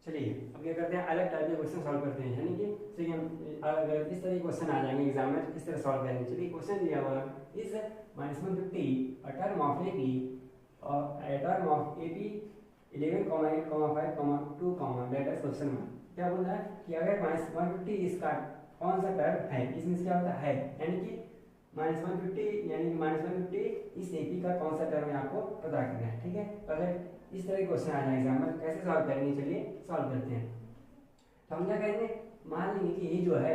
चलिए अब क्या करते हैं, अलग टाइप के क्वेश्चन सॉल्व करते हैं। यानी कि चलिए हम अगर इस तरह के क्वेश्चन आ जाएंगे एग्जाम में तो किस तरह सॉल्व करेंगे। चलिए क्वेश्चन दिया हुआ is -150 a term of A P और a term of A P 11, 8, 5, 2, that is question 1। क्या बोल रहा है कि अगर -150 इसका कौन सा टर्म है, इसमें से क्या होता है, यानी कि -150 यानी कि -150 इस ए पी का कौन सा टर्म है आपको पता करना है। ठीक है, तो अगर इस तरह के क्वेश्चन आ जाए एग्जाम में कैसे सॉल्व करेंगे, चलिए सॉल्व करते हैं। तो हम क्या करेंगे, मान लेंगे कि ये जो है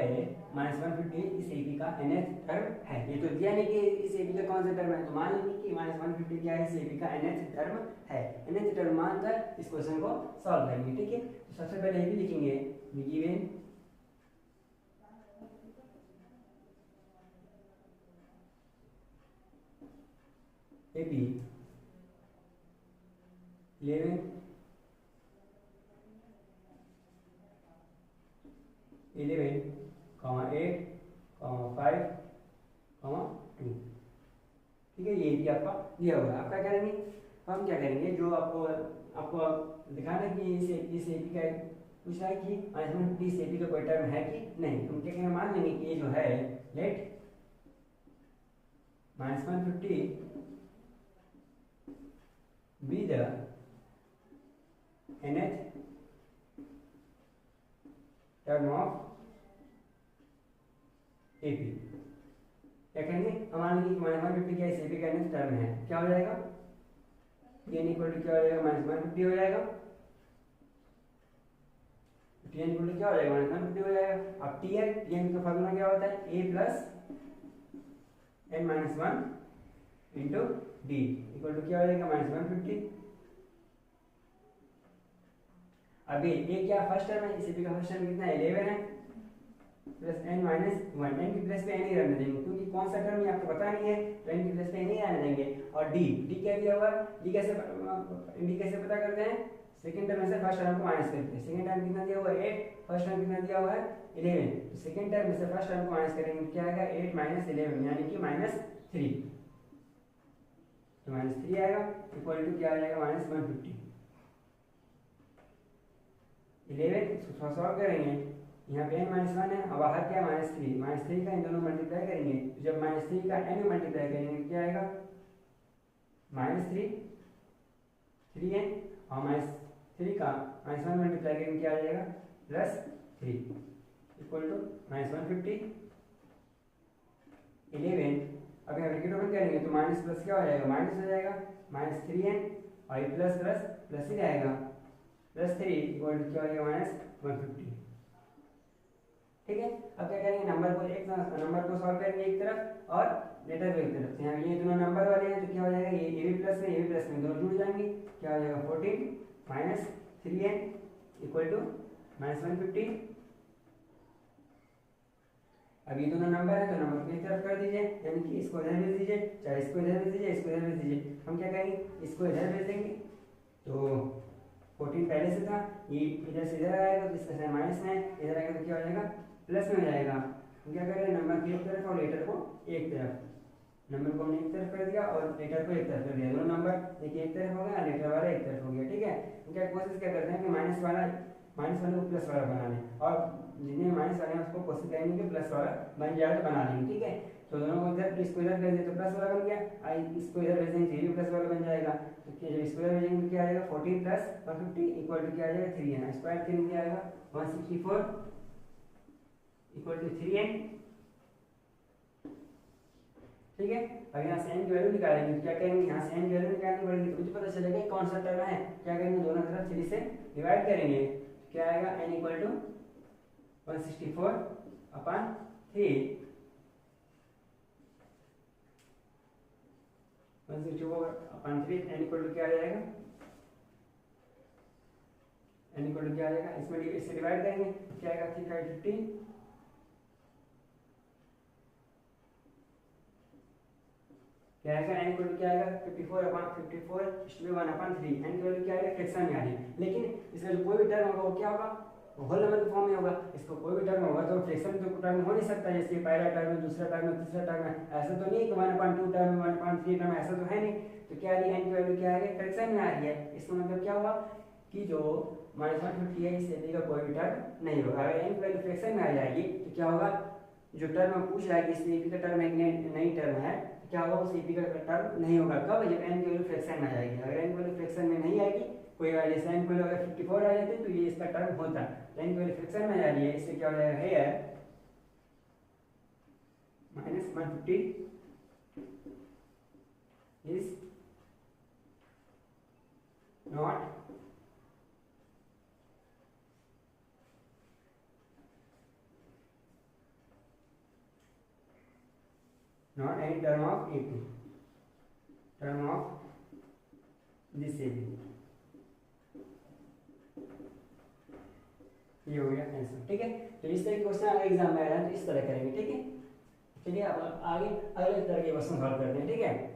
-150 इस ए पी का nth टर्म है। ये तो दिया नहीं कि इस ए पी का कौन सा टर्म है, तो मान लेंगे कि -150 क्या है, इस ए पी का nth टर्म है। nth टर्म मानकर इस क्वेश्चन को सॉल्व करेंगे। ठीक है, तो सबसे पहले ये भी लिखेंगे गिवन ए पी 11, 8, 5, 2। ठीक है, ये भी आपका दिया हुआ है। आप क्या करेंगे, हम क्या करेंगे, जो आपको आपको दिखाना कि इस एपी का पूछा है कि -150 इस एपी का कोई टर्म है कि नहीं। हम क्या करेंगे, मान लेंगे कि ये जो है let -150 be the nth term of AP. क्या करेंगे, हम मान लेंगे कि -150 क्या इस एपी का nth टर्म है। क्या हो जाएगा, tn इक्वल टू क्या हो जाएगा, -150 हो जाएगा। tn इक्वल टू क्या हो जाएगा, -150 हो जाएगा। अब tn का फॉर्मूला क्या होता है, a plus n-1 into D equal to क्या हो जाएगा, -150। अभी ये क्या फर्स्ट टर्म है, इस एपी का फर्स्ट टर्म कितना है, 11 है, प्लस n-1। n की प्लस पे n ही रहने देंगे क्योंकि कौन सा टर्म है आपको पता नहीं है, तो n की प्लस पे n ही रहने देंगे। और डी क्या दिया हुआ है, डी कैसे पता करते हैं, सेकंड टर्म में से फर्स्ट टर्म को माइनस करते हैं। सेकंड टर्म कितना दिया हुआ है 8, फर्स्ट टर्म कितना दिया हुआ है 11, तो सेकंड टर्म में से फर्स्ट टर्म को माइनस करेंगे, क्या आएगा 8 - 11 यानी कि -3। तो -3 आएगा इक्वल टू क्या आ जाएगा, -150। 11 इसको सॉल्व करेंगे, यहाँ पे n-1 है और बाहर क्या -3, -3 का इन दोनों मल्टीप्लाई करेंगे, तो जब -3 का n मल्टीप्लाई करेंगे क्या आएगा, -3 3n और -3 का -1 मल्टीप्लाई करेंगे क्या आ जाएगा, +3 इक्वल टू -150 11। अब यहाँ ब्रैकेट ओपन करेंगे तो माइनस प्लस क्या हो जाएगा, माइनस हो जाएगा, -3n और ये प्लस प्लस प्लस ही रहेगा, +3 इक्वल टू क्या हो जाएगा, -150। ठीक है, अब क्या करेंगे, नंबर को सॉल्व करेंगे एक तरफ और लेटर को एक तरफ। यहाँ ये दोनों नंबर वाले हैं तो क्या हो जाएगा, ये भी प्लस में ये भी प्लस में दोनों जुड़ जाएंगे, क्या हो जाएगा 14 - 3n इक्वल टू -150। अब ये दोनों नंबर है तो नंबर को एक तरफ कर दीजिए, यानी कि इसको इधर भेज दीजिए, चाहे इसको इधर भेज दीजिए, इसको इधर भेज दीजिए। हम क्या करेंगे, इसको इधर भेज देंगे तो 14 पहले से था, ये इधर से इधर आएगा तो इसका साइन माइनस में है, इधर आएगा तो क्या हो जाएगा, प्लस में हो जाएगा। हम क्या करें, नंबर को एक तरफ और लेटर को एक तरफ, नंबर को हमने एक तरफ कर दिया और लेटर को एक तरफ कर दिया। दोनों नंबर देखिए एक तरफ हो गया, लेटर वाला एक तरफ हो गया। ठीक है, हम क्या कोशिश क्या करते हैं कि माइनस वाले को प्लस वाला बनाने, और जितने माइनस वाले हैं उसको कोशिश करेंगे कि प्लस वाला बन जाए तो बना लेंगे। ठीक है, तो दोनों को इधर, इसको इधर भेज दें तो प्लस वाला बन गया, इसको इधर भेज देंगे तो ये भी प्लस वाला बन जाएगा। तो जब इसको इधर भेजेंगे तो क्या आएगा, 14 + 150 इक्वल टू क्या आ जाएगा, 3n। स्क्वायर करेंगे क्या आएगा, 164 इक्वल टू 3n। ठीक है, अब यहाँ से n की वैल्यू निकालेंगे तो क्या करेंगे, यहाँ से n की वैल्यू निकालनी पड़ेगी तो मुझे पता चलेगा कौन सा टर्म है। क्या करेंगे, दोनों तरफ 3 से डिवाइड करेंगे, क्या आएगा, n equal to 164/3 164/3 n equal to क्या आ जाएगा, n इक्वल टू क्या आ जाएगा, इसमें इससे डिवाइड करेंगे क्या आएगा, 3 5 15 क्या आएगा, n इक्वल टू क्या आएगा, 54/54 1/3। n की वैल्यू क्या आएगा, फ्रैक्शन में आ रही है, लेकिन इसका जो कोई भी टर्म होगा वो क्या होगा, होल नंबर के फॉर्म में होगा। इसको कोई भी टर्म होगा तो फ्रैक्शन तो टर्म हो नहीं सकता, जैसे पहला टर्म, दूसरा टर्म, तीसरा टर्म है, ऐसा तो नहीं कि 1/2 टर्म, 1/3 टर्म, ऐसा तो है नहीं। तो क्या आ रही है, n की वैल्यू क्या आ रही है, फ्रैक्शन में आ रही है। इसका मतलब क्या हुआ कि जो -150 है इस एपी का कोई भी टर्म नहीं होगा। अगर n वैल्यू फ्रैक्शन में आ जाएगी तो क्या होगा, जो टर्म हम पूछ रहा है कि इस एपी का टर्म एक नई टर्म है, तो क्या होगा, उस एपी का टर्म नहीं होगा। कब, जब n की वैल्यू फ्रैक्शन में आ जाएगी। अगर n की वैल्यू फ्रैक्शन में नहीं आएगी, कोई जैसे n की वैल्यू अगर 54 आ जाती तो ये इसका टर्म होता। n की वैल्यू फ्रैक्शन में आ रही है, इससे क्या हो जाएगा, है -150 is not any term of AP, term of this AP। ये हो गया आंसर, ठीक है। तो इस तरह के क्वेश्चन अगर एग्जाम में आ रहा है तो इस तरह करेंगे, ठीक है। चलिए अब आगे अगले तरह के क्वेश्चन सॉल्व करते हैं, ठीक है।